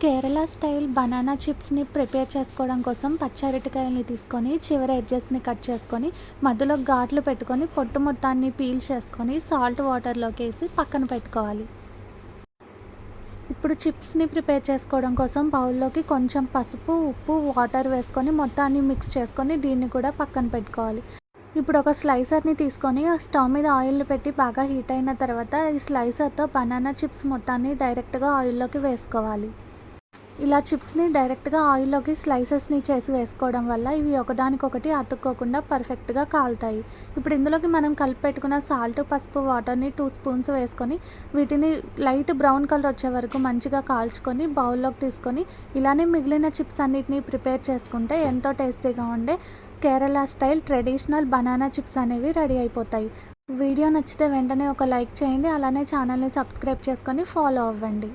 Kerala style banana చిప్స్ని prepare చేసుకోవడం కోసం పచ్చి అరటికాయల్ని తీసుకొని చివరి ఎడ్జెస్ని కట్ చేసుకొని మధ్యలో ఘాట్లు పెట్టుకొని పొట్టు మొత్తాన్ని పీల్ చేసుకొని సాల్ట్ వాటర్లోకి వేసి పక్కన పెట్టుకోవాలి. ఇప్పుడు చిప్స్ని ప్రిపేర్ చేసుకోవడం కోసం బౌల్లోకి కొంచెం పసుపు, ఉప్పు, వాటర్ వేసుకొని మొత్తాన్ని మిక్స్ చేసుకొని దీన్ని కూడా పక్కన పెట్టుకోవాలి. ఇప్పుడు ఒక స్లైసర్ని తీసుకొని స్టవ్ మీద ఆయిల్ని పెట్టి బాగా హీట్ అయిన తర్వాత ఈ స్లైసర్తో బనానా చిప్స్ మొత్తాన్ని డైరెక్ట్గా ఆయిల్లోకి వేసుకోవాలి. ఇలా చిప్స్ని డైరెక్ట్గా ఆయిల్లోకి స్లైసెస్ని చేసి వేసుకోవడం వల్ల ఇవి ఒకదానికొకటి అతుక్కోకుండా పర్ఫెక్ట్గా కాలుతాయి. ఇప్పుడు ఇందులోకి మనం కలిపి పెట్టుకున్న సాల్ట్, పసుపు, వాటర్ని 2 స్పూన్స్ వేసుకొని వీటిని లైట్ బ్రౌన్ కలర్ వచ్చే వరకు మంచిగా కాల్చుకొని బౌల్లోకి తీసుకొని ఇలానే మిగిలిన చిప్స్ అన్నిటిని ప్రిపేర్ చేసుకుంటే ఎంతో టేస్టీగా ఉండే Kerala style traditional banana chips అనేవి రెడీ అయిపోతాయి. వీడియో నచ్చితే వెంటనే ఒక లైక్ చేయండి. అలానే ఛానల్ని సబ్స్క్రైబ్ చేసుకొని ఫాలో అవ్వండి.